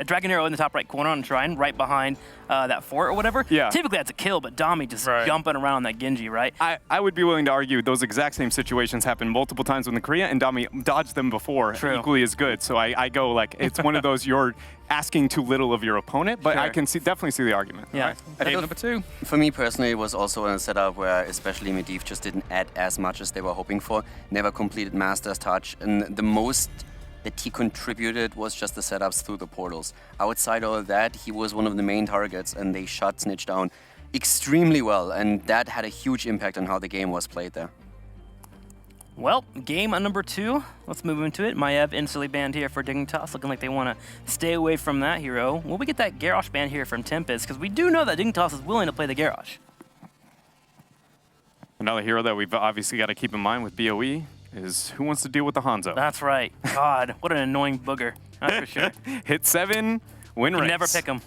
A Dragon Arrow in the top right corner on Shrine, right behind that fort or whatever. Yeah. Typically that's a kill, but Dami just jumping around on that Genji, right? I would be willing to argue those exact same situations happen multiple times with the Korea, and Dami dodged them before equally as good. So I go like, it's one of those you're asking too little of your opponent, but I can definitely see the argument. Yeah. Game number 2. For me personally, it was also a setup where especially Medivh just didn't add as much as they were hoping for. Never completed Master's Touch, and the most that he contributed was just the setups through the portals. Outside of that, he was one of the main targets, and they shut Snitch down extremely well, and that had a huge impact on how the game was played there. Well, game number 2. Let's move into it. Maiev instantly banned here for Dignitas, looking like they want to stay away from that hero. Will we get that Garrosh ban here from Tempest? Because we do know that Dignitas is willing to play the Garrosh. Another hero that we've obviously got to keep in mind with BOE is who wants to deal with the Hanzo. That's right. God, what an annoying booger. That's for sure. Hit 7, win rates. Never pick him.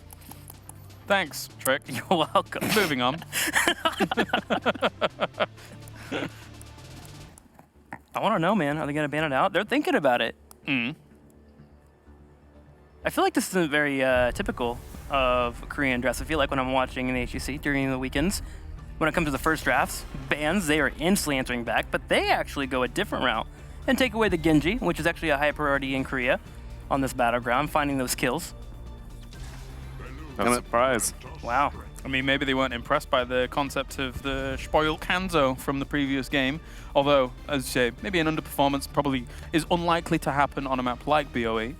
Thanks, Trick. You're welcome. Moving on. I want to know, man. Are they going to ban it out? They're thinking about it. Mm. I feel like this isn't very typical of Korean drafts. I feel like when I'm watching in the HGC during the weekends, when it comes to the first drafts, bans, they are instantly answering back, but they actually go a different route and take away the Genji, which is actually a high priority in Korea on this battleground, finding those kills. No surprise. Wow. I mean, maybe they weren't impressed by the concept of the spoiled Hanzo from the previous game. Although, as you say, maybe an underperformance probably is unlikely to happen on a map like BOE.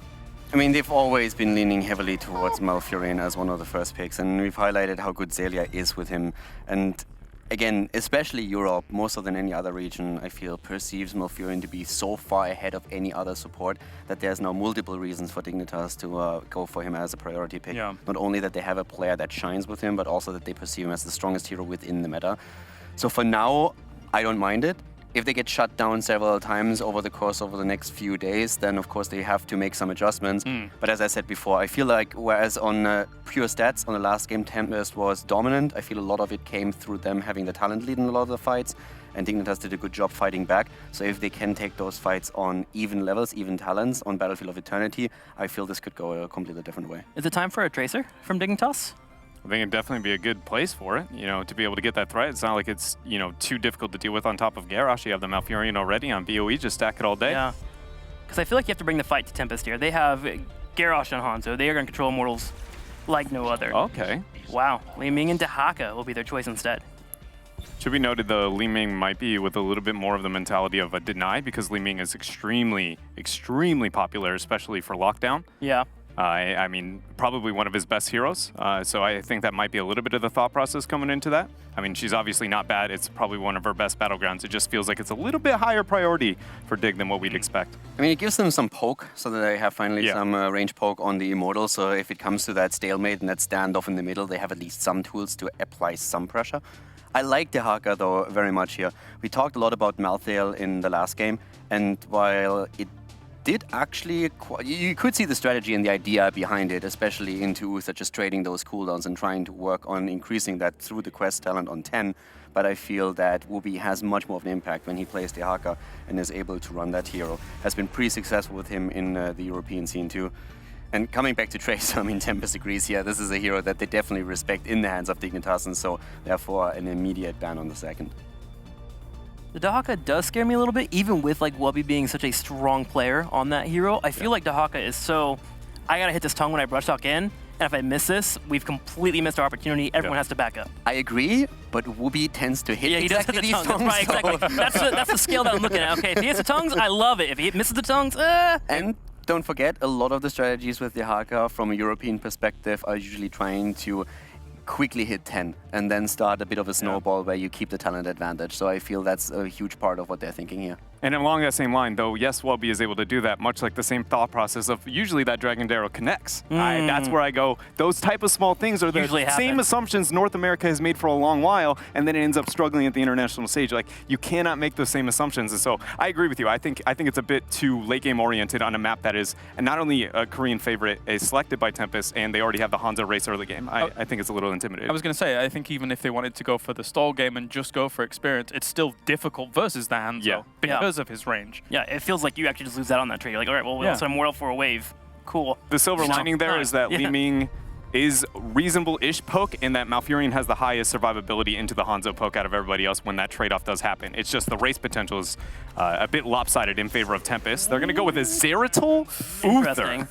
I mean, they've always been leaning heavily towards Malfurion as one of the first picks, and we've highlighted how good Zelia is with him. And again, especially Europe, more so than any other region, I feel, perceives Malfurion to be so far ahead of any other support that there's now multiple reasons for Dignitas to go for him as a priority pick. Yeah. Not only that they have a player that shines with him, but also that they perceive him as the strongest hero within the meta. So for now, I don't mind it. If they get shut down several times over the next few days, then of course they have to make some adjustments. But as I said before, I feel like whereas on pure stats on the last game Tempest was dominant, I feel a lot of it came through them having the talent lead in a lot of the fights, and Dignitas did a good job fighting back. So if they can take those fights on even levels, even talents on Battlefield of Eternity, I feel this could go a completely different way. Is it time for a Tracer from Dignitas? I think it'd definitely be a good place for it, you know, to be able to get that threat. It's not like it's, you know, too difficult to deal with on top of Garrosh. You have the Malfurion already on BOE, just stack it all day. Yeah. Because I feel like you have to bring the fight to Tempest here. They have Garrosh and Hanzo. They are going to control Immortals like no other. Okay. Wow. Li Ming and Dahaka will be their choice instead. Should be noted, though, Li Ming might be with a little bit more of the mentality of a deny, because Li Ming is extremely, extremely popular, especially for lockdown. Yeah. I mean, probably one of his best heroes. So I think that might be a little bit of the thought process coming into that. I mean, she's obviously not bad. It's probably one of her best battlegrounds. It just feels like it's a little bit higher priority for Dig than what we'd expect. I mean, it gives them some poke, so that they have finally some range poke on the Immortal. So if it comes to that stalemate and that standoff in the middle, they have at least some tools to apply some pressure. I like Dahaka, though, very much here. We talked a lot about Malthael in the last game, and while it did actually, you could see the strategy and the idea behind it, especially into Uther just trading those cooldowns and trying to work on increasing that through the quest talent on 10. But I feel that Wooby has much more of an impact when he plays Dahaka and is able to run that hero. Has been pretty successful with him in the European scene too. And coming back to Tracer, I mean, Tempest agrees here. This is a hero that they definitely respect in the hands of Dignitas, and so therefore an immediate ban on the second. The Dahaka does scare me a little bit, even with like Wubby being such a strong player on that hero. I feel like Dahaka is so, I gotta hit this tongue when I brush talk in, and if I miss this, we've completely missed our opportunity. Everyone has to back up. I agree, but Wooby tends to hit he exactly does hit these the tongues. tongues. Right, exactly. That's the scale that I'm looking at. Okay, if he hits the tongues, I love it. If he misses the tongues, And don't forget, a lot of the strategies with Dahaka from a European perspective are usually trying to quickly hit 10 and then start a bit of a snowball where you keep the talent advantage. So I feel that's a huge part of what they're thinking here. And along that same line, though, yes, Wubby is able to do that, much like the same thought process of usually that Dragon Arrow connects. That's where I go, those type of small things are the same assumptions North America has made for a long while, and then it ends up struggling at the international stage. Like, you cannot make those same assumptions. And so I agree with you. I think it's a bit too late game oriented on a map that is, and not only a Korean favorite is selected by Tempest, and they already have the Hanzo race early game. I think it's a little intimidating. I was going to say, I think even if they wanted to go for the stall game and just go for experience, it's still difficult versus the Hanzo because of his range. Yeah, it feels like you actually just lose out on that trade. You're like, all right, well, we'll send Mortal for a wave. Cool. The silver lining there is that Li Ming is reasonable-ish poke in that Malfurion has the highest survivability into the Hanzo poke out of everybody else when that trade-off does happen. It's just the race potential is a bit lopsided in favor of Tempest. They're going to go with a Zeratul Uther.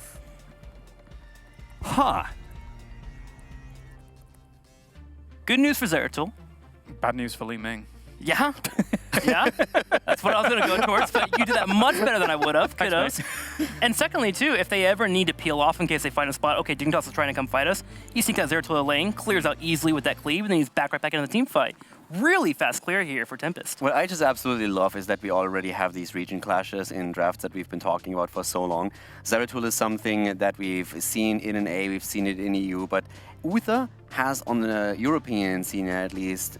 Huh. Good news for Zeratul. Bad news for Li Ming. Yeah, yeah, that's what I was going to go towards, but you did that much better than I would have, kiddos. And secondly, too, if they ever need to peel off in case they find a spot, okay, Dignitas is trying to come fight us, you sneak out Zeratul to the lane, clears out easily with that cleave, and then he's back right back into the team fight. Really fast clear here for Tempest. What I just absolutely love is that we already have these region clashes in drafts that we've been talking about for so long. Zeratul is something that we've seen in an A, we've seen it in EU, but Uther has, on the European scene at least,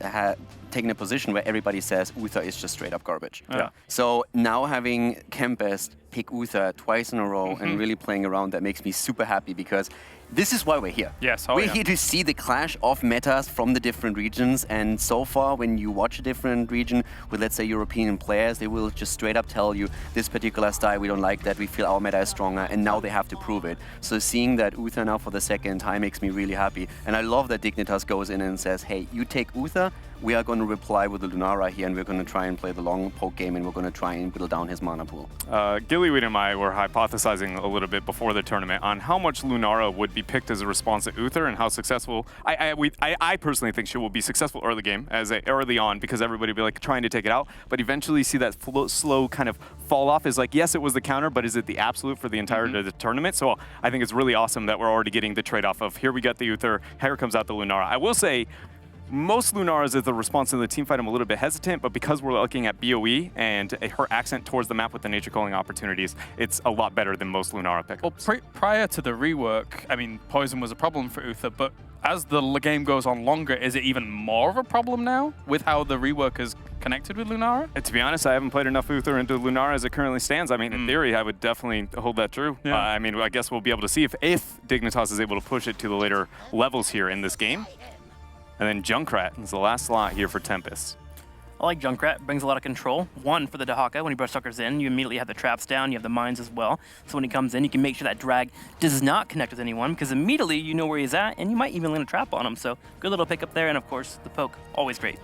taken a position where everybody says Uther is just straight up garbage. Yeah. So now having Tempest pick Uther twice in a row and really playing around, that makes me super happy because this is why we're here. Yes, we're here to see the clash of metas from the different regions, and so far when you watch a different region with, let's say, European players, they will just straight up tell you this particular style, we don't like that, we feel our meta is stronger, and now they have to prove it. So seeing that Uther now for the second time makes me really happy, and I love that Dignitas goes in and says, hey, you take Uther, we are going to reply with the Lunara here, and we're going to try and play the long poke game, and we're going to try and whittle down his mana pool. Gillyweed and I were hypothesizing a little bit before the tournament on how much Lunara would be picked as a response to Uther and how successful. I personally think she will be successful early game, early on, because everybody will be like trying to take it out, but eventually see that slow kind of fall off is like, yes, it was the counter, but is it the absolute for the entire the tournament? So I think it's really awesome that we're already getting the trade-off of here we got the Uther, here comes out the Lunara. I will say, most Lunaras is the response in the team fight. I'm a little bit hesitant, but because we're looking at BOE and her accent towards the map with the nature calling opportunities, it's a lot better than most Lunara pickups. Well, prior to the rework, I mean, poison was a problem for Uther, but as the game goes on longer, is it even more of a problem now with how the rework is connected with Lunara? To be honest, I haven't played enough Uther into Lunara as it currently stands. I mean, in theory, I would definitely hold that true. Yeah. I mean, I guess we'll be able to see if Dignitas is able to push it to the later levels here in this game. And then Junkrat is the last slot here for Tempest. I like Junkrat, brings a lot of control. One, for the Dahaka, when he brush suckers in, you immediately have the traps down, you have the mines as well. So when he comes in, you can make sure that drag does not connect with anyone, because immediately you know where he's at, and you might even land a trap on him. So good little pickup there, and of course, the poke, always great.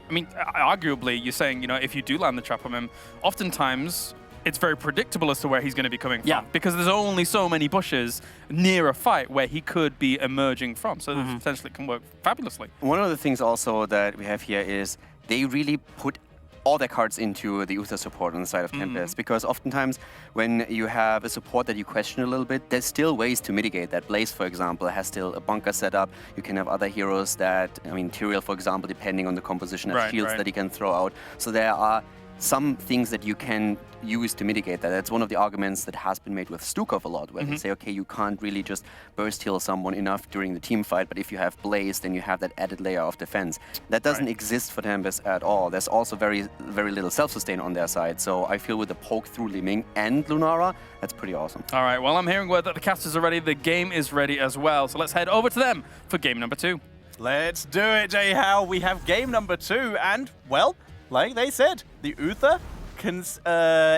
I mean, arguably, you're saying, you know, if you do land the trap on him, oftentimes it's very predictable as to where he's going to be coming from. Yeah. Because there's only so many bushes near a fight where he could be emerging from. So potentially it can work fabulously. One of the things also that we have here is they really put all their cards into the Uther support on the side of Tempest, because oftentimes when you have a support that you question a little bit, there's still ways to mitigate that. Blaze, for example, has still a bunker set up. You can have other heroes that, I mean, Tyrael, for example, depending on the composition, has shields that he can throw out. So there are some things that you can use to mitigate that. That's one of the arguments that has been made with Stukov a lot, where they say, okay, you can't really just burst heal someone enough during the team fight, but if you have Blaze, then you have that added layer of defense. That doesn't exist for Tempest at all. There's also very little self-sustain on their side, so I feel with the poke through Li Ming and Lunara, that's pretty awesome. All right, well, I'm hearing word that the casters are ready, the game is ready as well, so let's head over to them for game number 2. Let's do it, Jay Howe. We have game number 2, and, well, like they said, the Uther can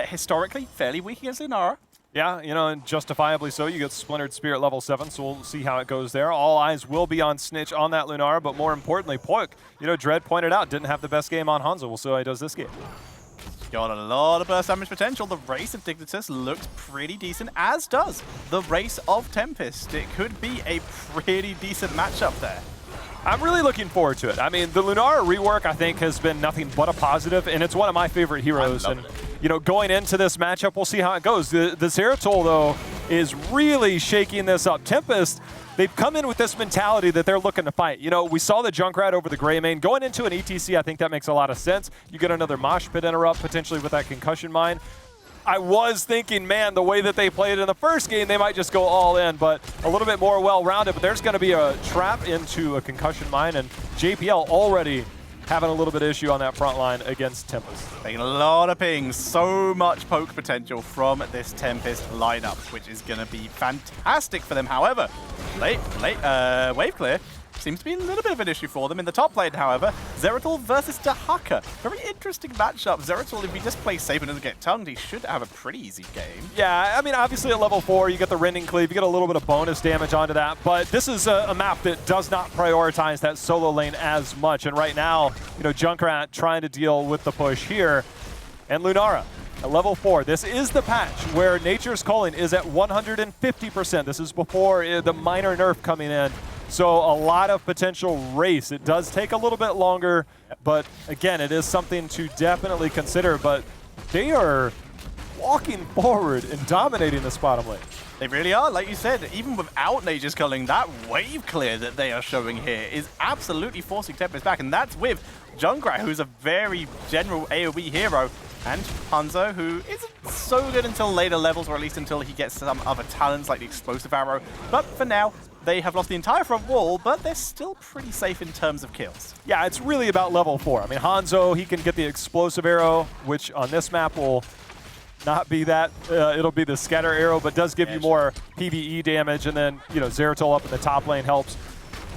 historically fairly weak against Lunara. Yeah, you know, and justifiably so. You get Splintered Spear at level 7, so we'll see how it goes there. All eyes will be on Snitch on that Lunara, but more importantly, Poik, you know, Dread pointed out, didn't have the best game on Hanzo. We'll see how he does this game. Got a lot of burst damage potential. The race of Dignitas looks pretty decent, as does the race of Tempest. It could be a pretty decent matchup there. I'm really looking forward to it. I mean, the Lunara rework, I think, has been nothing but a positive, and it's one of my favorite heroes. And, you know, going into this matchup, we'll see how it goes. The Zeratul, though, is really shaking this up. Tempest, they've come in with this mentality that they're looking to fight. You know, we saw the Junkrat over the Greymane. Going into an ETC, I think that makes a lot of sense. You get another Mosh Pit interrupt, potentially with that Concussion Mine. I was thinking, man, the way that they played in the first game, they might just go all in, but a little bit more well-rounded. But there's going to be a trap into a Concussion Mine, and JPL already having a little bit of issue on that front line against Tempest. Taking a lot of pings, so much poke potential from this Tempest lineup, which is going to be fantastic for them. However, wave clear seems to be a little bit of an issue for them. In the top lane, however, Zeratul versus Dahaka. Very interesting matchup. Zeratul, if he just plays safe and doesn't get tongued, he should have a pretty easy game. Yeah, I mean, obviously at level 4, you get the Rending Cleave, you get a little bit of bonus damage onto that, but this is a map that does not prioritize that solo lane as much. And right now, you know, Junkrat trying to deal with the push here. And Lunara at level 4. This is the patch where Nature's Calling is at 150%. This is before the minor nerf coming in. So a lot of potential race. It does take a little bit longer, but again, it is something to definitely consider. But they are walking forward and dominating this bottom lane. They really are. Like you said, even without Nature's Culling, that wave clear that they are showing here is absolutely forcing Tempest back. And that's with Junkrat, who's a very general AoE hero, and Hanzo, who isn't so good until later levels, or at least until he gets some other talents like the Explosive Arrow. But for now, they have lost the entire front wall, but they're still pretty safe in terms of kills. Yeah, it's really about level 4. I mean, Hanzo, he can get the Explosive Arrow, which on this map will not be that. It'll be the Scatter Arrow, but does give you more PvE damage. And then, you know, Zeratul up in the top lane helps.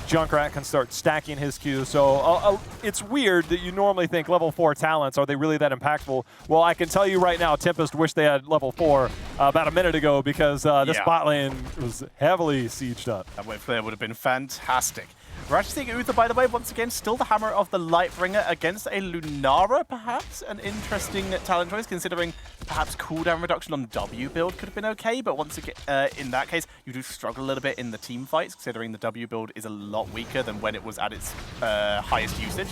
Junkrat can start stacking his Q. So it's weird that you normally think level 4 talents, are they really that impactful? Well, I can tell you right now, Tempest wish they had level 4 about a minute ago, because this bot lane was heavily sieged up. That wave clear would have been fantastic. We're actually seeing Uther, by the way, once again, still the Hammer of the Lightbringer against a Lunara, perhaps. An interesting talent choice, considering perhaps cooldown reduction on W build could have been okay, but once again, in that case, you do struggle a little bit in the team fights, considering the W build is a lot weaker than when it was at its highest usage.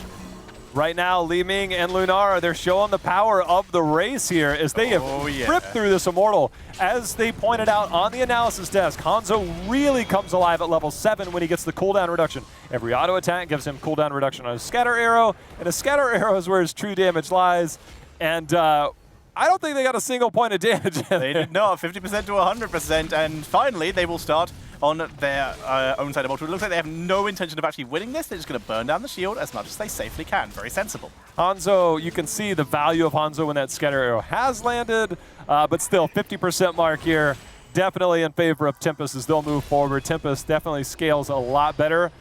Right now, Li Ming and Lunara, they're showing the power of the race here as they have ripped through this Immortal. As they pointed out on the analysis desk, Hanzo really comes alive at level 7 when he gets the cooldown reduction. Every auto attack gives him cooldown reduction on his Scatter Arrow, and a Scatter Arrow is where his true damage lies. And I don't think they got a single point of damage. They did not, 50% to 100%, and finally they will start on their own side of Ultra. It looks like they have no intention of actually winning this. They're just going to burn down the shield as much as they safely can. Very sensible. Hanzo, you can see the value of Hanzo when that Scatter Arrow has landed, but still 50% mark here. Definitely in favor of Tempest as they'll move forward. Tempest definitely scales a lot better.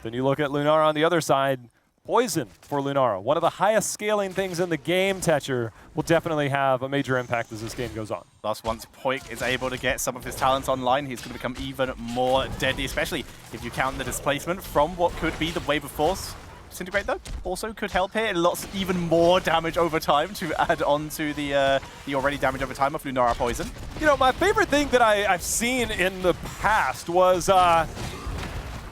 Then you look at Lunara on the other side. Poison for Lunara, one of the highest scaling things in the game, Tetcher, will definitely have a major impact as this game goes on. Thus, once Poik is able to get some of his talents online, he's going to become even more deadly, especially if you count the displacement from what could be the Wave of Force. Disintegrate, though, also could help here. It lots even more damage over time to add on to the already damage over time of Lunara Poison. You know, my favorite thing that I've seen in the past was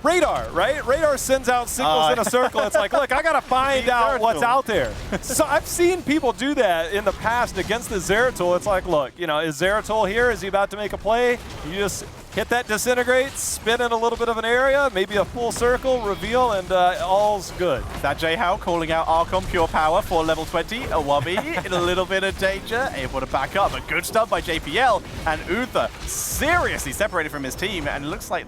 Radar, right? Radar sends out signals in a circle. It's like, look, I got to find out what's out there. So I've seen people do that in the past against the Zeratul. It's like, look, you know, is Zeratul here? Is he about to make a play? You just hit that Disintegrate, spin in a little bit of an area, maybe a full circle, reveal, and all's good. That J-How calling out Archon Pure Power for level 20. Awabi in a little bit of danger, able to back up. A good start by JPL, and Uther seriously separated from his team, and it looks like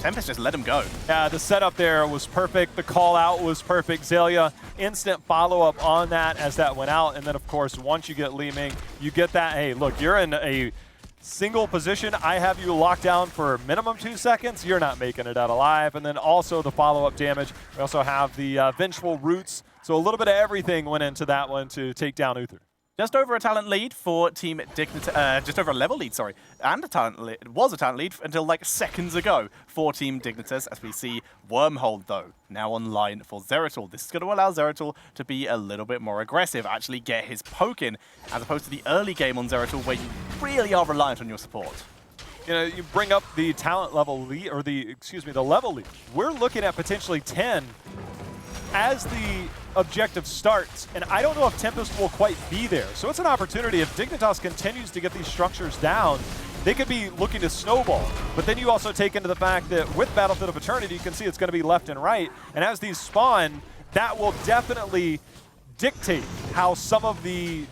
Tempest just let him go. Yeah, the setup there was perfect. The call out was perfect. Xaylia, instant follow-up on that as that went out. And then, of course, once you get Li Ming, you get that, hey, look, you're in a single position. I have you locked down for minimum 2 seconds. You're not making it out alive. And then also the follow-up damage. We also have the Vengeful Roots. So a little bit of everything went into that one to take down Uther. Just over a talent lead for Team Dignitas, just over a level lead, sorry, and it was a talent lead until like seconds ago for Team Dignitas, as we see Wormhole, though, now online for Zeratul. This is going to allow Zeratul to be a little bit more aggressive, actually get his poke in, as opposed to the early game on Zeratul, where you really are reliant on your support. You know, you bring up the talent level lead, or the level lead. We're looking at potentially 10 as the objective starts, and I don't know if Tempest will quite be there. So it's an opportunity. If Dignitas continues to get these structures down, they could be looking to snowball. But then you also take into the fact that with Battlefield of Eternity, you can see it's going to be left and right. And as these spawn, that will definitely dictate how some of the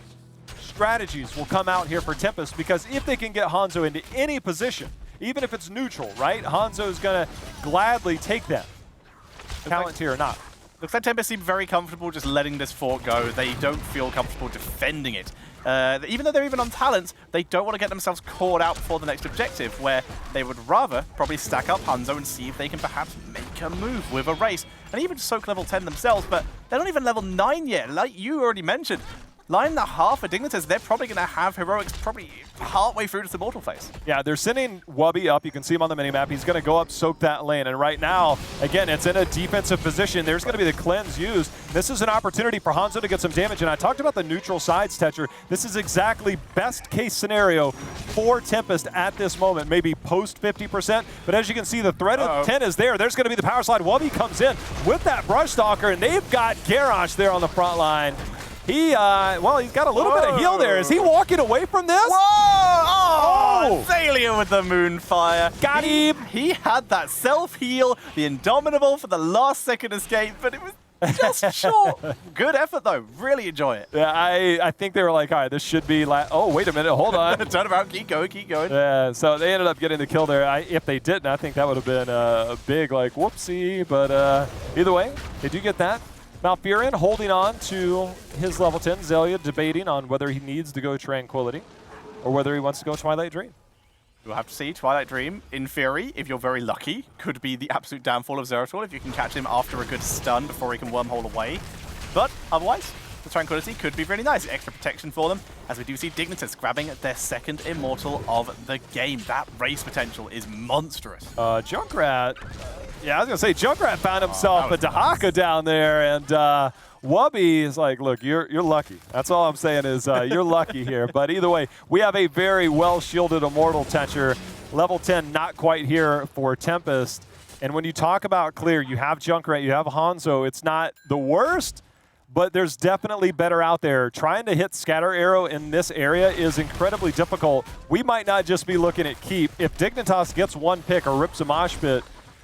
strategies will come out here for Tempest, because if they can get Hanzo into any position, even if it's neutral, right? Hanzo's going to gladly take them, talent tier or not. Looks like Tempest seem very comfortable just letting this fort go. They don't feel comfortable defending it. Even though they're even on talents, they don't want to get themselves caught out before the next objective, where they would rather probably stack up Hanzo and see if they can perhaps make make a move with a race. And even Soak level 10 themselves, but they're not even level 9 yet. Like you already mentioned, 9.5 for Dignitas, they're probably going to have heroics probably partway through to the Mortal phase. Yeah, they're sending Wubby up. You can see him on the minimap. He's going to go up, soak that lane. And right now, again, it's in a defensive position. There's going to be the cleanse used. This is an opportunity for Hanzo to get some damage. And I talked about the neutral sides, Tetcher. This is exactly best case scenario for Tempest at this moment. Maybe post 50%. But as you can see, the threat of 10 is there. There's going to be the power slide. Wubby comes in with that Brush Stalker, and they've got Garrosh there on the front line. Well, he's got a little bit of heal there. Is he walking away from this? Whoa! Oh! Thalia with the Moonfire. Got him. He had that self-heal, the Indomitable for the last second escape, but it was just short. Good effort, though. Really enjoy it. Yeah, I think they were like, all right, this should be oh, wait a minute. Hold on. Turn around. Keep going. Keep going. Yeah, so they ended up getting the kill there. If they didn't, I think that would have been a big, like, whoopsie. But either way, they do get that. Malfurion holding on to his level 10. Zelia debating on whether he needs to go Tranquility or whether he wants to go Twilight Dream. We'll have to see. Twilight Dream, in theory, if you're very lucky, could be the absolute downfall of Zeratul if you can catch him after a good stun before he can wormhole away. But otherwise, the Tranquility could be really nice. Extra protection for them, as we do see Dignitas grabbing their second Immortal of the game. That race potential is monstrous. Junkrat, yeah, I was going to say, Junkrat found himself a Dahaka down there, and Wubby is like, look, you're lucky. That's all I'm saying is you're lucky here. But either way, we have a very well-shielded Immortal, Tetcher. Level 10 not quite here for Tempest. And when you talk about clear, you have Junkrat, you have Hanzo. It's not the worst, but there's definitely better out there. Trying to hit Scatter Arrow in this area is incredibly difficult. We might not just be looking at Keep. If Dignitas gets one pick or rips a mosh pit,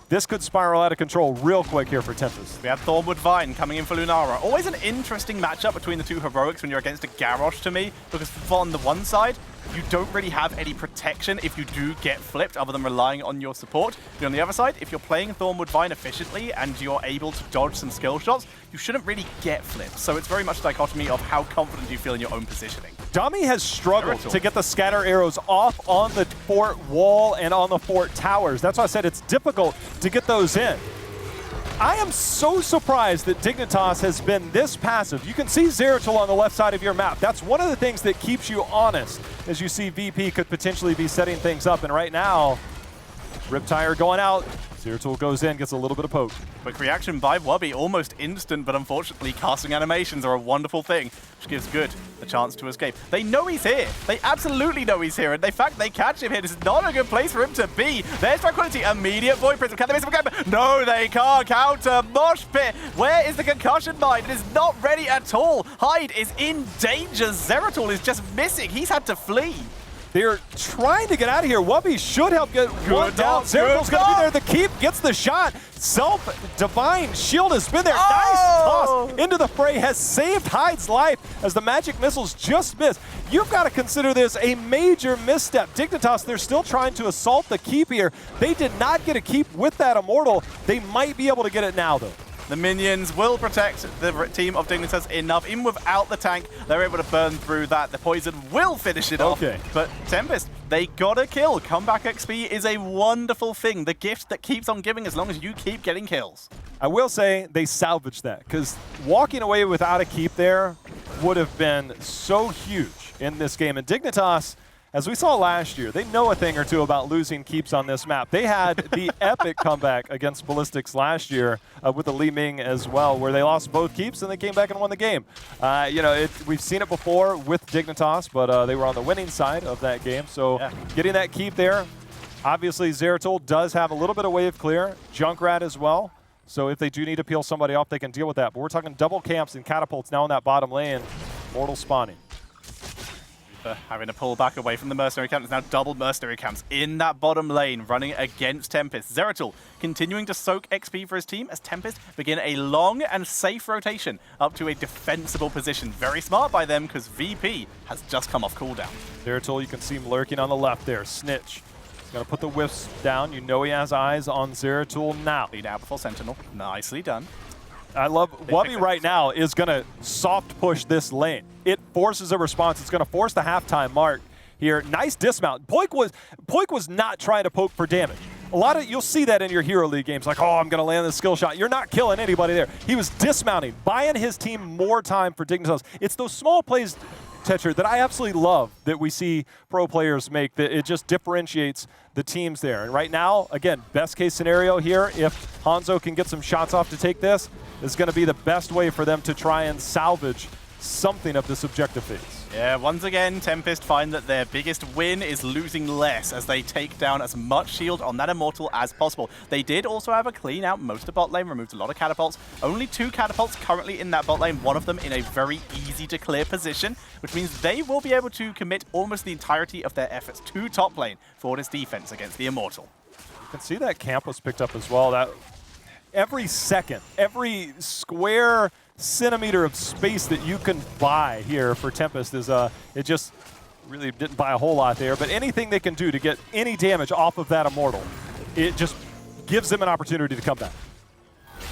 this could spiral out of control real quick here for Tempest. We have Thornwood Vine coming in for Lunara. Always an interesting matchup between the two heroics when you're against a Garrosh to me, because on the one side, you don't really have any protection if you do get flipped other than relying on your support. But on the other side, if you're playing Thornwood Vine efficiently and you're able to dodge some skill shots, you shouldn't really get flipped. So it's very much a dichotomy of how confident you feel in your own positioning. Dummy has struggled to get the scatter arrows off on the fort wall and on the fort towers. That's why I said it's difficult to get those in. I am so surprised that Dignitas has been this passive. You can see Zeratul on the left side of your map. That's one of the things that keeps you honest, as you see VP could potentially be setting things up. And right now, Riptire going out. Zeratul goes in, gets a little bit of poke. Quick reaction by Wubby, almost instant, but unfortunately casting animations are a wonderful thing, which gives Good a chance to escape. They know he's here. They absolutely know he's here, and in fact, they catch him here. This is not a good place for him to be. There's Tranquility, immediate Void Prism. Can they miss him again? No, they can't counter. Mosh Pit, where is the concussion mine? It is not ready at all. Hyde is in danger. Zeratul is just missing. He's had to flee. They're trying to get out of here. Wubby should help get one down. Zeratul's going to be there. The Keep gets the shot. Divine Shield has been there. Nice toss into the fray. Has saved Hyde's life as the magic missiles just missed. You've got to consider this a major misstep. Dignitas, they're still trying to assault the Keep here. They did not get a Keep with that Immortal. They might be able to get it now, though. The minions will protect the team of Dignitas enough. Even without the tank, they're able to burn through that. The poison will finish it off. But Tempest, they got a kill. Comeback XP is a wonderful thing. The gift that keeps on giving as long as you keep getting kills. I will say they salvaged that, because walking away without a Keep there would have been so huge in this game. And Dignitas, as we saw last year, they know a thing or two about losing Keeps on this map. They had the epic comeback against Ballistics last year with the Li Ming as well, where they lost both Keeps and they came back and won the game. We've seen it before with Dignitas, but they were on the winning side of that game. So getting that Keep there, obviously Zeratul does have a little bit of wave clear, Junkrat as well. So if they do need to peel somebody off, they can deal with that. But we're talking double camps and catapults now in that bottom lane. Mortal spawning. Having to pull back away from the mercenary camp. There's now double mercenary camps in that bottom lane running against Tempest. Zeratul continuing to soak XP for his team as Tempest begin a long and safe rotation up to a defensible position. Very smart by them because VP has just come off cooldown. Zeratul, you can see him lurking on the left there. Snitch. He's going to put the whiffs down. You know he has eyes on Zeratul now. Lead out before Sentinel. Nicely done. I love Wubby right now is going to soft push this lane. It forces a response. It's going to force the halftime mark here. Nice dismount. Poik was not trying to poke for damage. A lot of, you'll see that in your Hero League games, like, oh, I'm going to land this skill shot. You're not killing anybody there. He was dismounting, buying his team more time for Dignitas. It's those small plays, Tetcher, that I absolutely love that we see pro players make, that it just differentiates the teams there. And right now, again, best case scenario here, if Hanzo can get some shots off to take this, is going to be the best way for them to try and salvage something of this objective phase. Yeah, once again, Tempest find that their biggest win is losing less as they take down as much shield on that Immortal as possible. They did also have a clean out most of bot lane, removed a lot of catapults. Only 2 catapults currently in that bot lane, one of them in a very easy to clear position, which means they will be able to commit almost the entirety of their efforts to top lane for this defense against the Immortal. You can see that camp was picked up as well. That every second, every square centimeter of space that you can buy here for Tempest is it just really didn't buy a whole lot there, but anything they can do to get any damage off of that Immortal, it just gives them an opportunity to come back.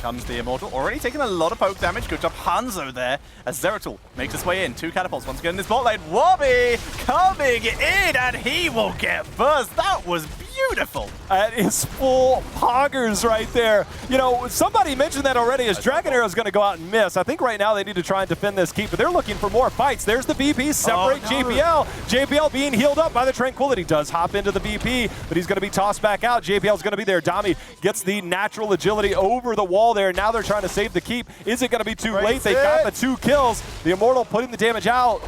Comes the Immortal, already taking a lot of poke damage. Good job Hanzo there as Zeratul makes his way in. 2 catapults once again in this bot lane. Wobby coming in and he will get burst. That was beautiful. That is full poggers right there. You know, somebody mentioned that already as Dragon Arrow is going to go out and miss. I think right now they need to try and defend this keep, but they're looking for more fights. There's the BP, separate JBL. JBL being healed up by the Tranquility. Does hop into the BP, but he's going to be tossed back out. JBL's going to be there. Dami gets the natural agility over the wall there. Now they're trying to save the keep. Is it going to be too late? They got the 2 kills. The Immortal putting the damage out.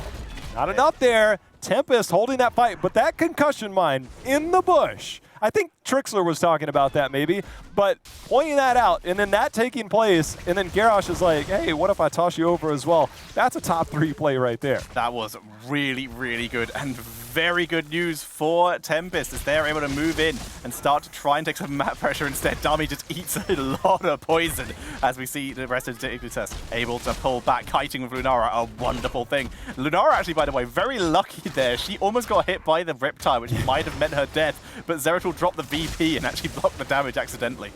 Not enough there. Tempest holding that fight, but that concussion mine in the bush. I think Trixler was talking about that maybe, but pointing that out and then that taking place, and then Garrosh is like, hey, what if I toss you over as well? That's a top 3 play right there. That was really, really good and very good news for Tempest as they're able to move in and start to try and take some map pressure. Instead, Dami just eats a lot of poison as we see the rest of Dignitas able to pull back. Kiting with Lunara, a wonderful thing. Lunara actually, by the way, very lucky there. She almost got hit by the Riptide, which might have meant her death, but Zeratul dropped the VP and actually blocked the damage accidentally.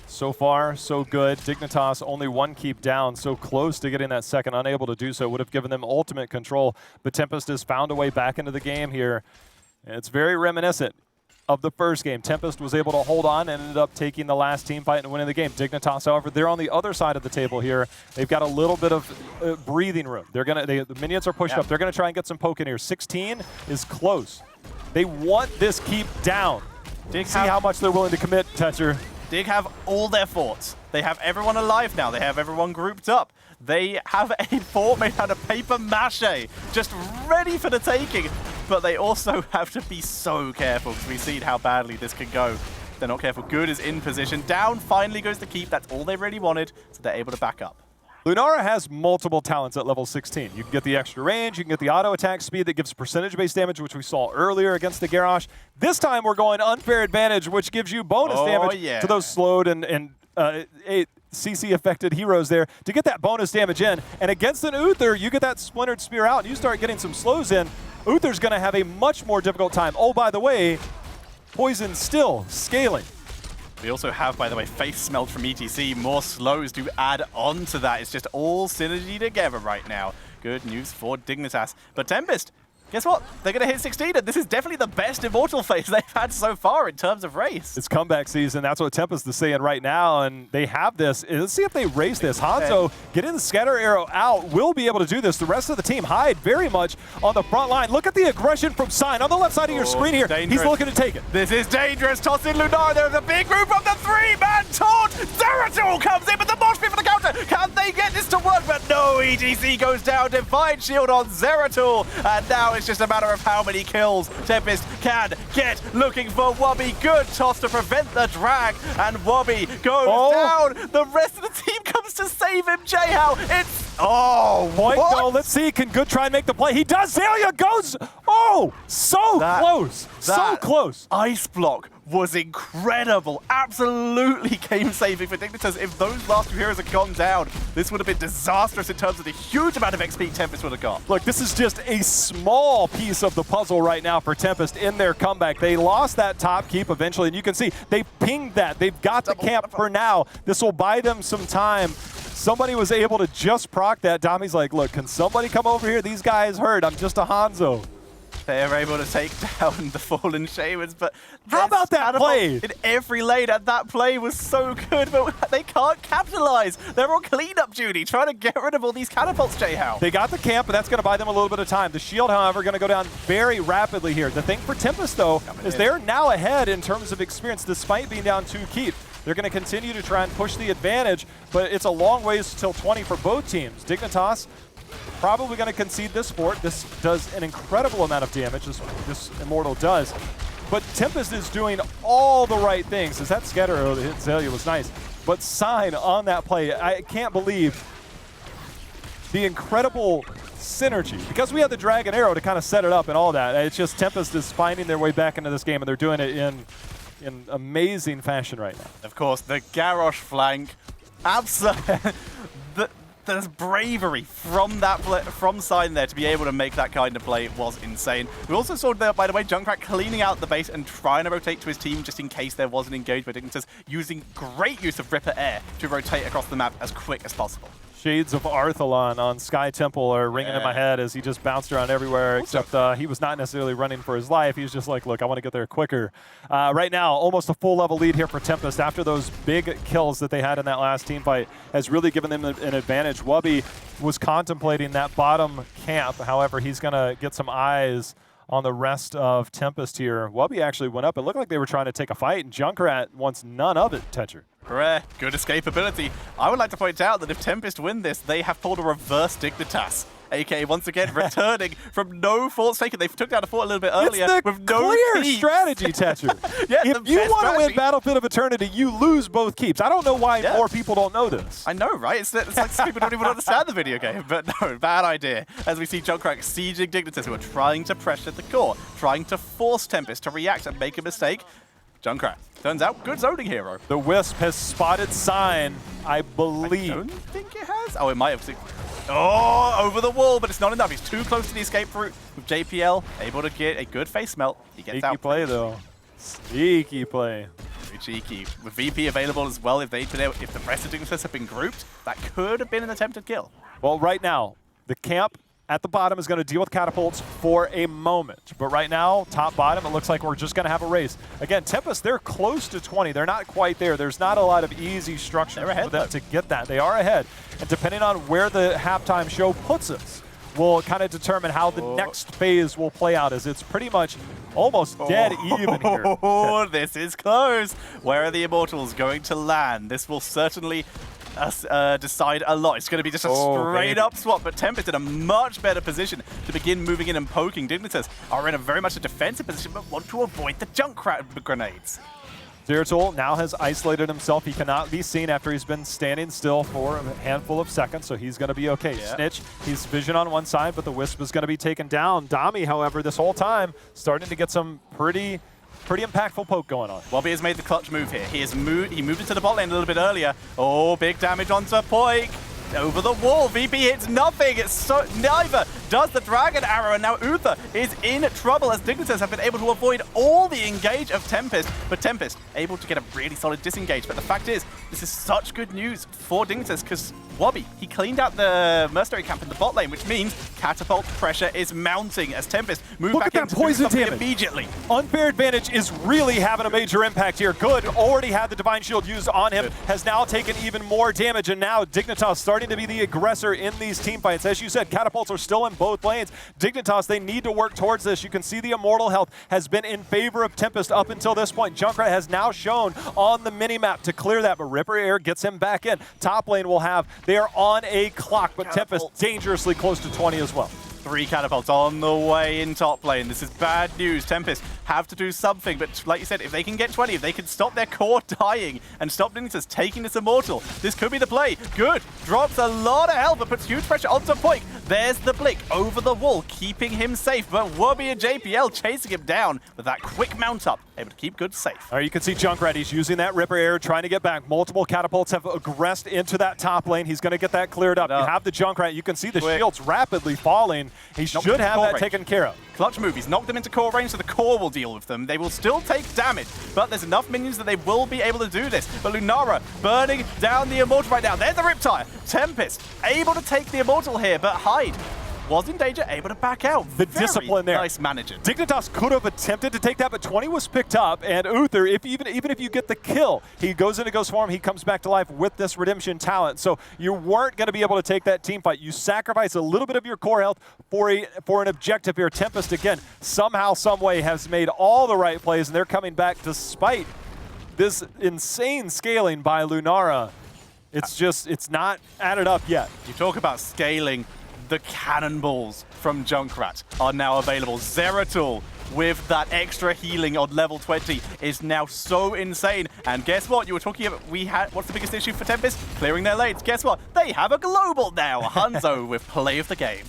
So far, so good. Dignitas only 1 keep down, so close to getting that second, unable to do so. Would have given them ultimate control, but Tempest has found a way back into the game here. And it's very reminiscent of the first game. Tempest was able to hold on and ended up taking the last team fight and winning the game. Dignitas, however, they're on the other side of the table here. They've got a little bit of breathing room. The minions are pushed up. They're going to try and get some poke in here. 16 is close. They want this keep down. See how much they're willing to commit, Tetcher. Dig have all their forts. They have everyone alive now. They have everyone grouped up. They have a fort made out of paper mache, just ready for the taking. But they also have to be so careful because we've seen how badly this can go. They're not careful. Good is in position. Down finally goes the keep. That's all they really wanted, so they're able to back up. Lunara has multiple talents at level 16. You can get the extra range, you can get the auto attack speed that gives percentage-based damage, which we saw earlier against the Garrosh. This time we're going unfair advantage, which gives you bonus damage to those slowed and CC-affected heroes there to get that bonus damage in. And against an Uther, you get that Splintered Spear out and you start getting some slows in. Uther's going to have a much more difficult time. Oh, by the way, Poison still scaling. We also have, by the way, Face Smelt from ETC. More slows to add on to that. It's just all synergy together right now. Good news for Dignitas. But Tempest, guess what? They're going to hit 16, and this is definitely the best Immortal phase they've had so far in terms of race. It's comeback season. That's what Tempest is saying right now, and they have this. Let's see if they race this. Hanzo, getting the Scatter Arrow out, will be able to do this. The rest of the team hide very much on the front line. Look at the aggression from Sign on the left side of your screen here. Dangerous. He's looking to take it. This is dangerous. Toss in Lunar. There's a big group from the 3-man taunt. Zeratul comes in with the mosh pit for the counter. Can they get this to work? But no, EGC goes down. Divine Shield on Zeratul. And now it's just a matter of how many kills Tempest can get. Looking for Wobby. Good toss to prevent the drag. And Wobby goes down. The rest of the team comes to save him. Jayhow, it's... Point though. Let's see. Can Good try and make the play? He does. Zalia goes. So close. So close. Ice block was incredible. Absolutely game saving for Dignitas. If those last 2 heroes had gone down, this would have been disastrous in terms of the huge amount of XP Tempest would have got. Look, this is just a small piece of the puzzle right now for Tempest in their comeback. They lost that top keep eventually, and you can see they pinged that. They've got the camp for now. This will buy them some time. Somebody was able to just proc that. Dami's like, look, can somebody come over here? These guys hurt. I'm just a Hanzo. They're able to take down the fallen Shamans, but how about that play? In every lane, and that play was so good, but they can't capitalize. They're on cleanup duty, trying to get rid of all these catapults, Jay-How. They got the camp, but that's going to buy them a little bit of time. The shield, however, going to go down very rapidly here. The thing for Tempest, though, is they're now ahead in terms of experience, despite being down 2 keep. They're going to continue to try and push the advantage, but it's a long ways till 20 for both teams. Dignitas probably going to concede this fort. This does an incredible amount of damage, this Immortal does. But Tempest is doing all the right things. As that scatter arrow that hit Zelia was nice. But Sign on that play, I can't believe the incredible synergy. Because we had the Dragon Arrow to kind of set it up and all that. It's just Tempest is finding their way back into this game, and they're doing it in amazing fashion right now. Of course, the Garrosh flank. There's bravery from from Sign there to be able to make that kind of play was insane. We also saw there, by the way, Junkrat cleaning out the base and trying to rotate to his team just in case there was an engage by Dignitas, using great use of Ripper Air to rotate across the map as quick as possible. Shades of Arthalon on Sky Temple are ringing in my head as he just bounced around everywhere, except he was not necessarily running for his life. He was just like, look, I want to get there quicker. Right now, almost a full level lead here for Tempest after those big kills that they had in that last team fight has really given them an advantage. Wubby was contemplating that bottom camp. However, he's going to get some eyes on the rest of Tempest here. Wubby actually went up. It looked like they were trying to take a fight, and Junkrat wants none of it, Tetcher. Rare, good escapability. I would like to point out that if Tempest win this, they have pulled a reverse Dignitas. AK once again returning from no forts taken. They took down a fort a little bit earlier it's the with no clear keeps. Strategy, Tetcher. Yeah, if you want to win Battlefield of Eternity, you lose both keeps. I don't know why more people don't know this. I know, right? It's like people don't even understand the video game. But no, bad idea. As we see Junkrat sieging Dignitas, who are trying to pressure the core, trying to force Tempest to react and make a mistake. Junkrat, turns out, good zoning hero. The Wisp has spotted Sign, I believe. I don't think it has. Oh, it might have. Oh, over the wall, but it's not enough. He's too close to the escape route. With JPL able to get a good face melt. He gets out. Sneaky play, though. Sneaky play. Very cheeky. With VP available as well, if the rest of Dignitas have been grouped, that could have been an attempted kill. Well, right now, the camp at the bottom is going to deal with catapults for a moment. But right now, top, bottom, it looks like we're just going to have a race. Again, Tempest, they're close to 20. They're not quite there. There's not a lot of easy structure for them to get that. They are ahead. And depending on where the halftime show puts us, will kind of determine how the next phase will play out, as it's pretty much almost dead even here. Oh, this is close. Where are the Immortals going to land? This will certainly decide a lot. It's going to be just a straight up swap, but Tempest in a much better position to begin moving in and poking. Dignitas are in a very much a defensive position, but want to avoid the Junkrat grenades. Zeratul now has isolated himself. He cannot be seen after he's been standing still for a handful of seconds, so he's going to be okay. Yeah. Snitch, he's vision on one side, but the Wisp is going to be taken down. Dami, however, this whole time, starting to get some pretty impactful poke going on. Wubby has made the clutch move here. He moved into the bot lane a little bit earlier. Oh, big damage onto Poik. Over the wall, VP hits nothing. Neither does the Dragon Arrow, and now Uther is in trouble as Dignitas have been able to avoid all the engage of Tempest, but Tempest able to get a really solid disengage. But the fact is, this is such good news for Dignitas because Wubby, he cleaned out the Mercenary camp in the bot lane, which means catapult pressure is mounting as Tempest move back into poison damage immediately. Unfair advantage is really having a major impact here. Good, already had the Divine Shield used on him, has now taken even more damage, and now Dignitas starting to be the aggressor in these team fights. As you said, catapults are still in both lanes. Dignitas, they need to work towards this. You can see the Immortal health has been in favor of Tempest up until this point. Junkrat has now shown on the minimap to clear that, but Ripper Air gets him back in. Top lane will have, they are on a clock, but Tempest dangerously close to 20 as well. 3 catapults on the way in top lane. This is bad news. Tempest have to do something, but like you said, if they can get 20, if they can stop their core dying and stop Dignitas taking this Immortal, this could be the play. Good. Drops a lot of health, but puts huge pressure onto Poik. There's the Blink over the wall, keeping him safe, but Wubby and JPL chasing him down with that quick mount up, able to keep Good safe. All right, you can see Junkrat, he's using that Ripper Air, trying to get back. Multiple catapults have aggressed into that top lane. He's going to get that cleared up. You have the Junkrat. You can see the shields rapidly falling. He should have that taken care of. Clutch move. He's knocked them into core range, so the core will deal with them. They will still take damage, but there's enough minions that they will be able to do this. But Lunara burning down the Immortal right now. There's the Riptire. Tempest able to take the Immortal here, but Hyde was in danger, able to back out. The Very discipline there. Nice managing. Dignitas could have attempted to take that, but 20 was picked up, and Uther, even if you get the kill, he goes into Ghost form, he comes back to life with this redemption talent. So you weren't going to be able to take that team fight. You sacrifice a little bit of your core health for an objective here. Tempest, again, somehow, some way has made all the right plays, and they're coming back despite this insane scaling by Lunara. It's not added up yet. You talk about scaling. The cannonballs from Junkrat are now available. Zeratul with that extra healing on level 20 is now so insane. And guess what? You were talking about what's the biggest issue for Tempest? Clearing their lanes. Guess what? They have a global now. Hanzo with play of the game.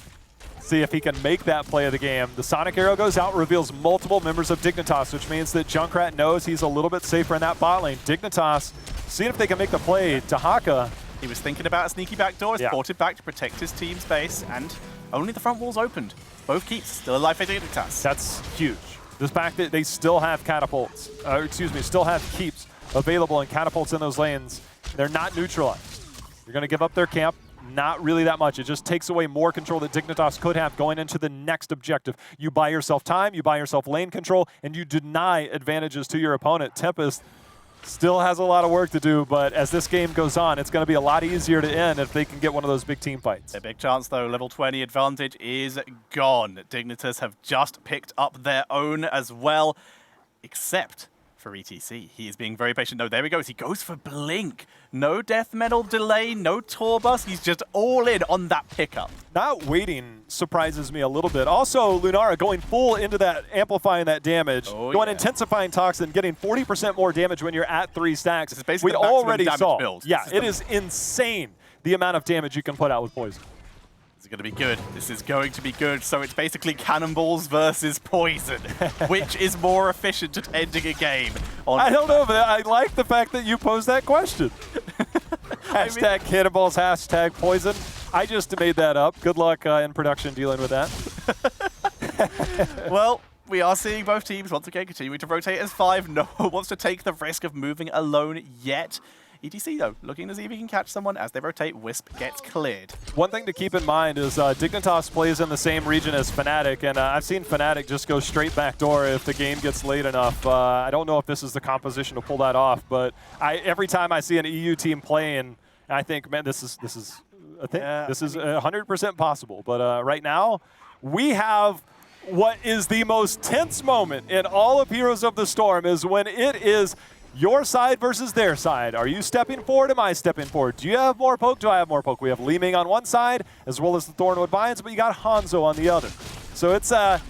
See if he can make that play of the game. The Sonic Arrow goes out, reveals multiple members of Dignitas, which means that Junkrat knows he's a little bit safer in that bot lane. Dignitas, seeing if they can make the play. Tahaka. He was thinking about a sneaky backdoor, ported back to protect his team's base, and only the front wall's opened. Both keeps still alive for Dignitas. That's huge. The fact that they still have catapults, still have keeps available and catapults in those lanes, they're not neutralized. You're going to give up their camp. Not really that much. It just takes away more control that Dignitas could have going into the next objective. You buy yourself time, you buy yourself lane control, and you deny advantages to your opponent. Tempest still has a lot of work to do, but as this game goes on, it's going to be a lot easier to end if they can get one of those big team fights. A big chance, though. Level 20 advantage is gone. Dignitas have just picked up their own as well, except for ETC. He is being very patient. No, there he goes. He goes for Blink. No death metal delay, no Torbus. He's just all in on that pickup. Not waiting surprises me a little bit. Also, Lunara going full into that, amplifying that damage, intensifying Toxin, getting 40% more damage when you're at 3 stacks. This is basically we already saw. Build. Yeah, it is insane the amount of damage you can put out with poison. This is going to be good. This is going to be good. So it's basically cannonballs versus poison. Which is more efficient at ending a game? I don't know, but I like the fact that you posed that question. Hashtag cannonballs, hashtag poison. I just made that up. Good luck in production dealing with that. Well, we are seeing both teams once again continue to rotate as 5. No one wants to take the risk of moving alone yet. ETC, though, looking to see if he can catch someone as they rotate. Wisp gets cleared. One thing to keep in mind is Dignitas plays in the same region as Fnatic, and I've seen Fnatic just go straight backdoor if the game gets late enough. I don't know if this is the composition to pull that off, but every time I see an EU team playing, I think, man, this is a thing. Yeah, this is 100% possible. But right now, we have what is the most tense moment in all of Heroes of the Storm is when it is your side versus their side. Are you stepping forward? Am I stepping forward? Do you have more poke? Do I have more poke? We have Li Ming on one side, as well as the Thornwood Vines, but you got Hanzo on the other. So it's a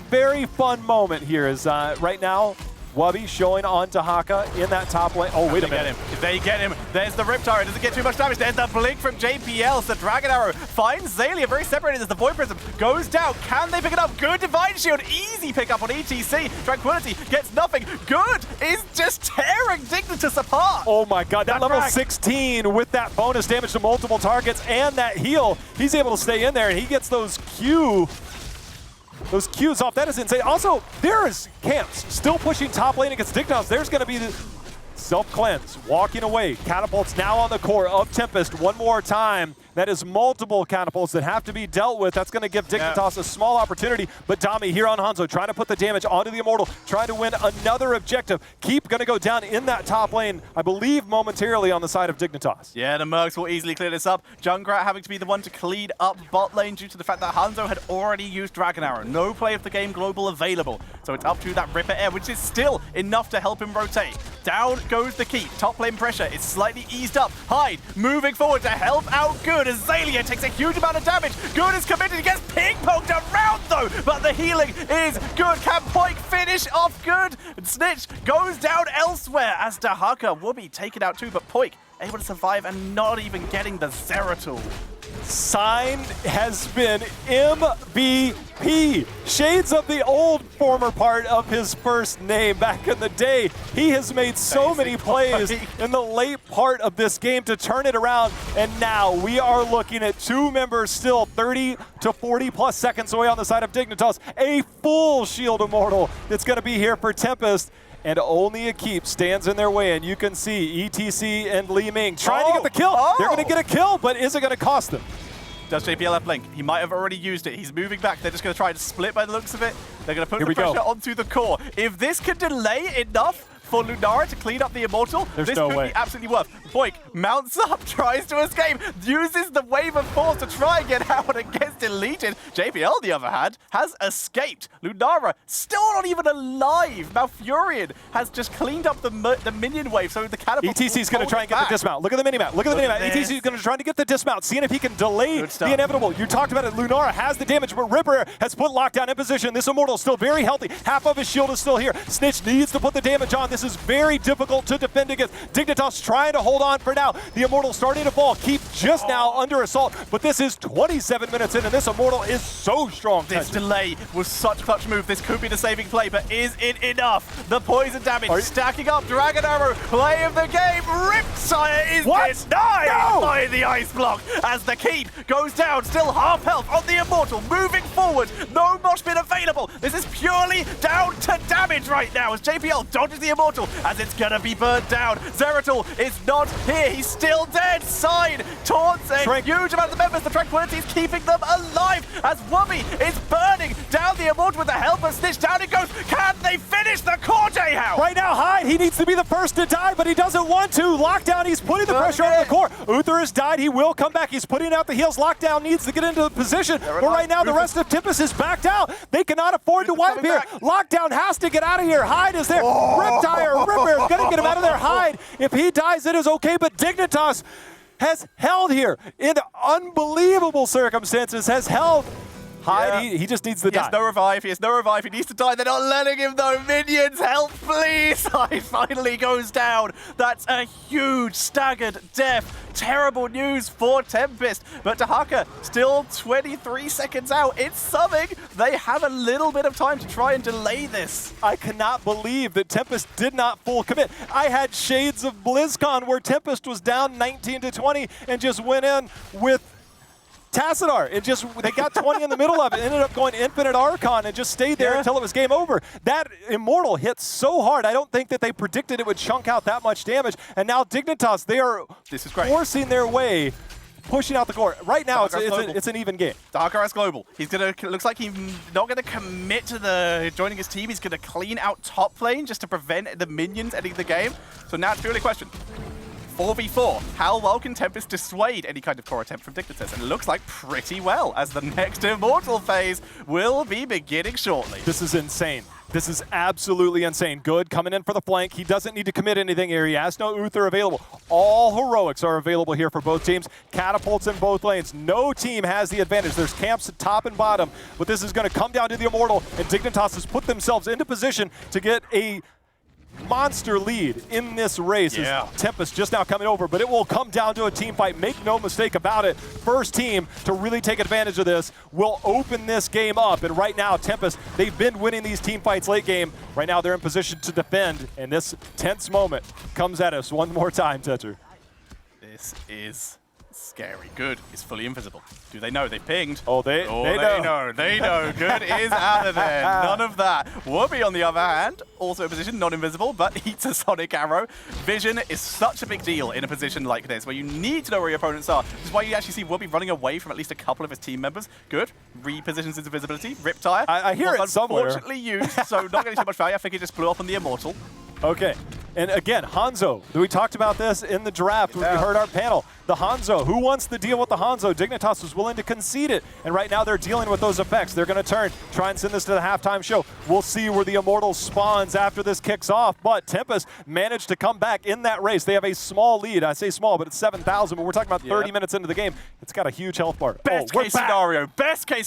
very fun moment here. Is right now, Wubby showing on Tahaka in that top lane. Oh, wait a minute. They get him. There's the Riptide. Doesn't get too much damage. There's the Blink from JPL. So Dragon Arrow finds Zalia very separated as the Void Prism goes down. Can they pick it up? Good Divine Shield. Easy pickup on ETC. Tranquility gets nothing. Good is just tearing Dignitas apart. Oh my god, that level 16 with that bonus damage to multiple targets and that heal. He's able to stay in there and he gets those Qs off. That is insane. Also, there is camps still pushing top lane against Dignitas. There's going to be the self-cleanse, walking away. Catapults now on the core of Tempest one more time. That is multiple catapults that have to be dealt with. That's going to give Dignitas a small opportunity. But Dami here on Hanzo trying to put the damage onto the Immortal, trying to win another objective. Keep going to go down in that top lane, I believe momentarily on the side of Dignitas. Yeah, the Mercs will easily clear this up. Junkrat having to be the one to clean up bot lane due to the fact that Hanzo had already used Dragon Arrow. No play of the game global available. So it's up to that Ripper Air, which is still enough to help him rotate. Down goes the key. Top lane pressure is slightly eased up. Hyde moving forward to help out Good as Zalia takes a huge amount of damage. Good is committed. He gets ping-ponged around though, but the healing is good. Can Poik finish off Good? And Snitch goes down elsewhere as Tahaka will be taken out too, but Poik able to survive and not even getting the Zeratul. Sign has been MVP. Shades of the old former part of his first name back in the day. He has made so many plays in the late part of this game to turn it around. And now we are looking at 2 members still 30 to 40 plus seconds away on the side of Dignitas. A full Shield Immortal that's going to be here for Tempest. And only a keep stands in their way, and you can see ETC and Li Ming trying to get the kill. They're going to get a kill, but is it going to cost them? Does JPL have Blink? He might have already used it. He's moving back. They're just going to try and split by the looks of it. They're going to put the pressure onto the core. If this can delay enough for Lunara to clean up the Immortal, this could be absolutely worth. Boyk mounts up, tries to escape, uses the wave of force to try and get out and gets deleted. JPL, on the other hand, has escaped. Lunara still not even alive. Malfurion has just cleaned up the minion wave, so the catapult ETC's going to try and get the dismount. Look at the minimap. Look at the minimap. ETC's going to try to get the dismount, seeing if he can delay the inevitable. You talked about it. Lunara has the damage, but Ripper has put Lockdown in position. This Immortal is still very healthy. Half of his shield is still here. Snitch needs to put the damage on. This is very difficult to defend against. Dignitas trying to hold on for now. The Immortal starting to fall. Keep just now under assault, but this is 27 minutes in, and this Immortal is so strong. This delay was such a clutch move. This could be the saving play, but is it enough? The poison damage stacking up. Dragon Arrow, play of the game. Riptire is denied by the ice block as the keep goes down. Still half health on the Immortal. Moving forward. No mosh pit available. This is purely down to damage right now as JPL dodges the Immortal as it's gonna be burnt down. Zeratul is not here. He's still dead. Sign taunts a huge amount of the members. The Tranquility is keeping them alive as Wubby is burning down the Immortal with the help of Snitch. Down it goes. Can they finish the core, J-How? Right now, Hyde, he needs to be the first to die, but he doesn't want to. Lockdown, he's putting the pressure on the core. Uther has died. He will come back. He's putting out the heals. Lockdown needs to get into the position. But right now, the rest of Tempest is backed out. They cannot afford to wipe here. Lockdown has to get out of here. Hyde is there. Riptire, Ripper is going to get him out of there. Hyde, if he dies, it is okay, but Dignitas has held here in unbelievable circumstances, has held. Hyde, he just needs to die. He has no revive. He has no revive. He needs to die. They're not letting him though. Minions, help, please. Hyde finally goes down. That's a huge staggered death. Terrible news for Tempest. But Dahaka still 23 seconds out. It's something. They have a little bit of time to try and delay this. I cannot believe that Tempest did not full commit. I had shades of BlizzCon where Tempest was down 19-20 and just went in with Tassadar. They got 20 in the middle of it, ended up going Infinite Archon and just stayed there until it was game over. That Immortal hit so hard, I don't think that they predicted it would chunk out that much damage. And now Dignitas, they are forcing their way, pushing out the core. Right now, it's an even game. Darker Global. He's looks like he's not gonna commit to joining his team. He's gonna clean out top lane just to prevent the minions ending the game. So now it's purely a question. 4v4. How well can Tempest dissuade any kind of core attempt from Dignitas? And it looks like pretty well, as the next Immortal phase will be beginning shortly. This is insane. This is absolutely insane. Good coming in for the flank. He doesn't need to commit anything here. He has no Uther available. All heroics are available here for both teams. Catapults in both lanes. No team has the advantage. There's camps at top and bottom, but this is going to come down to the Immortal, and Dignitas has put themselves into position to get a monster lead in this race. Tempest just now coming over, but it will come down to a team fight. Make no mistake about it. First team to really take advantage of this will open this game up. And right now, Tempest, they've been winning these team fights late game. Right now, they're in position to defend. And this tense moment comes at us one more time, Tetcher. This is scary. Good is fully invisible. Do they know? They pinged. Oh, they know. They know. Good is out of there. None of that. Wubby, on the other hand, also in position, not invisible, but eats a Sonic Arrow. Vision is such a big deal in a position like this, where you need to know where your opponents are. This is why you actually see Wubby running away from at least a couple of his team members. Good. Repositions his invisibility. Riptire. I hear it somewhere. Unfortunately used, so not getting too much value. I think it just blew up on the Immortal. Okay. And again, Hanzo. We talked about this in the draft when we heard our panel. The Hanzo. Who wants to deal with the Hanzo? Dignitas was willing to concede it. And right now they're dealing with those effects. They're going to turn, try and send this to the halftime show. We'll see where the Immortal spawns after this kicks off. But Tempest managed to come back in that race. They have a small lead. I say small, but it's 7,000. But we're talking about 30 minutes into the game. It's got a huge health bar. Best case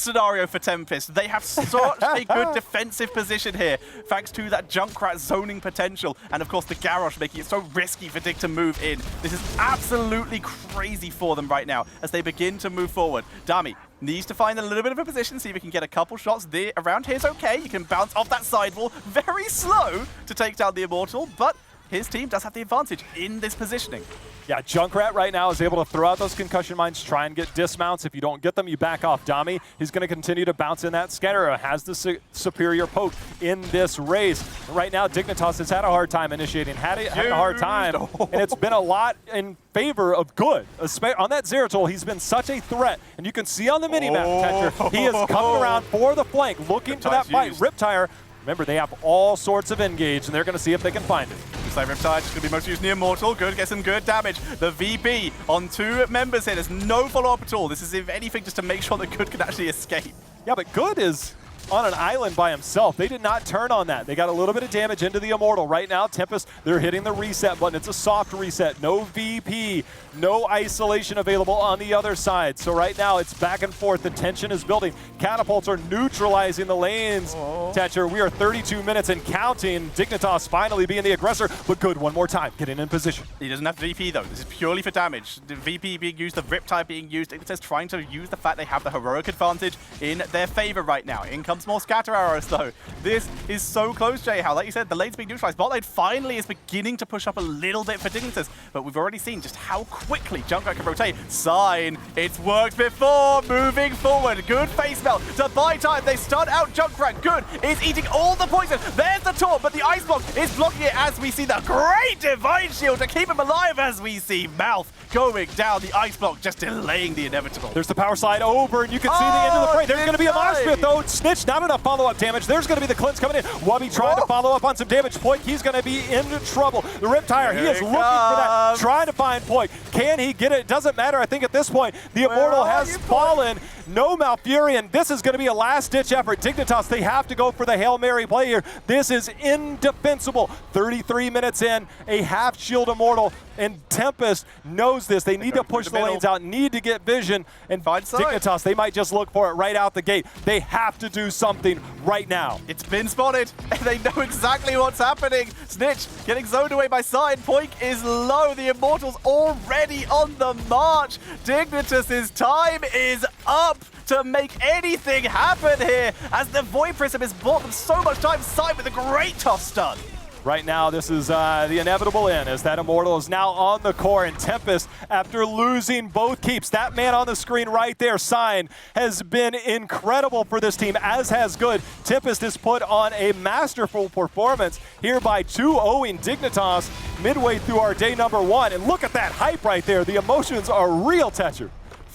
scenario for Tempest. They have such a good defensive position here, thanks to that Junkrat zoning potential. And of course the Garrosh making it so risky for Dig to move in. This is absolutely crazy for them right now as they begin to move forward. Dami needs to find a little bit of a position, see if he can get a couple shots. Around here is okay. You can bounce off that sidewall very slow to take down the Immortal, but his team does have the advantage in this positioning. Yeah, Junkrat right now is able to throw out those concussion mines, try and get dismounts. If you don't get them, you back off. Dami, he's going to continue to bounce in that. Scanner has the superior poke in this race. Right now, Dignitas has had a hard time initiating, had a hard time, and it's been a lot in favor of Good. On that Zeratul, he's been such a threat, and you can see on the minimap, Tetcher, he is coming around for the flank, looking for that fight. Riptire, remember, they have all sorts of engage, and they're going to see if they can find it. Looks like Riptide is going to be most used near Immortal. Good, gets some good damage. The VP on 2 members here. There's no follow-up at all. This is, if anything, just to make sure that Good can actually escape. Yeah, but Good is on an island by himself. They did not turn on that. They got a little bit of damage into the Immortal. Right now, Tempest, they're hitting the reset button. It's a soft reset. No VP, no isolation available on the other side. So right now, it's back and forth. The tension is building. Catapults are neutralizing the lanes. Tetcher, we are 32 minutes and counting. Dignitas finally being the aggressor, but Good one more time, getting in position. He doesn't have VP though. This is purely for damage. The VP being used, the Riptide being used. Dignitas trying to use the fact they have the heroic advantage in their favor right now. In comes more scatter arrows though. This is so close, Jayhow. Like you said, the lane's being neutralized. Bot lane finally is beginning to push up a little bit for Dignitas, but we've already seen just how quickly Junkrat can rotate. Sign, it's worked before. Moving forward, Good face melt to buy time. They stun out Junkrat. Good is eating all the poison. There's the taunt, but the ice block is blocking it as we see the great divine shield to keep him alive as we see Mouth going down. The ice block just delaying the inevitable. There's the power slide over, and you can see the end of the fray. There's going to be a mosh pit though. Snitch, not enough follow-up damage. There's going to be the cleanse coming in. Wubby trying to follow up on some damage. Poik, he's going to be in trouble. The Riptire, he is looking for that, trying to find Poik. Can he get it? It doesn't matter. I think at this point, the Immortal has fallen. No Malfurion. This is going to be a last-ditch effort. Dignitas, they have to go for the Hail Mary play here. This is indefensible. 33 minutes in, a half-shield Immortal, and Tempest knows this. They need to push the lanes out, need to get vision, and Dignitas, they might just look for it right out the gate. They have to do something right now. It's been spotted. They know exactly what's happening. Snitch getting zoned away by Side. Poik is low. The Immortals already on the march. Dignitas' time is up to make anything happen here as the Void Prism has bought them so much time. Side with a great toss stun. Right now, this is the inevitable end as that Immortal is now on the core, and Tempest, after losing both keeps, that man on the screen right there, Sign, has been incredible for this team, as has Good. Tempest has put on a masterful performance here by 2-0ing Dignitas midway through our day number 1, and look at that hype right there. The emotions are real, Tetcher.